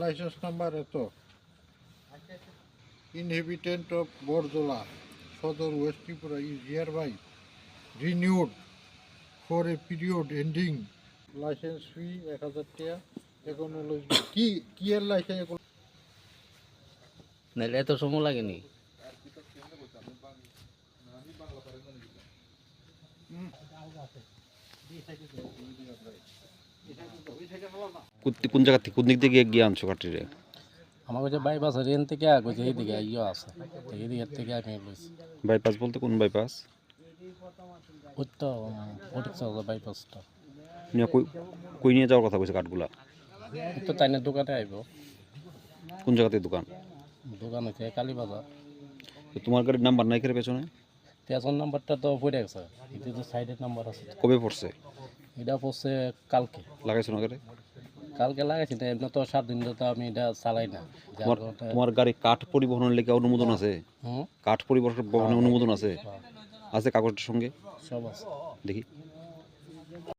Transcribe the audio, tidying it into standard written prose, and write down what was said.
Licence number at inhabitant of Barjala Sadar West Tripura is hereby renewed for a period ending licence fee 1000 টাকা এখন হলো কি এর licence নাহলে এত সময় লাগেনি। কোন জায়গা থেকে কোন দিক থেকে গিয়ে আনছো কাঠি? আমার কাছে বাইপাস রেন থেকে আগে এইদিকে ইয়ে আছে, এইদিকে থেকে আমি লইছি। বাইপাস বলতে কোন বাইপাস? ওই তো ফটিকছড়া বাইপাসটা। নিয়ে কই নিয়ে যাওয়ার কথা কইছে কাঠগুলা? ওই তো চাইনার দোকানে আইব। কোন জায়গাতে দোকান? দোকান হচ্ছে কালীবাজার। তো তোমার গাড়ির নাম্বার নাই কেন পেছনে? পেছন নাম্বারটা তো পড়ে গেছে, এটা তো সাইডের নাম্বার আছে। কবে পড়ছে? এটা পড়ছে কালকে। লাগাইছো না গাড়ি? কালকে লাগাইছি না, এমনি তো 7 দিন ধরে তো আমি এটা চালাই না। তোমার গাড়ি কাঠ পরিবহনের লেগে অনুমোদন আছে? কাঠ পরিবহনের অনুমোদন আছে? আছে কাগজের সঙ্গে? সব আছে। দেখি।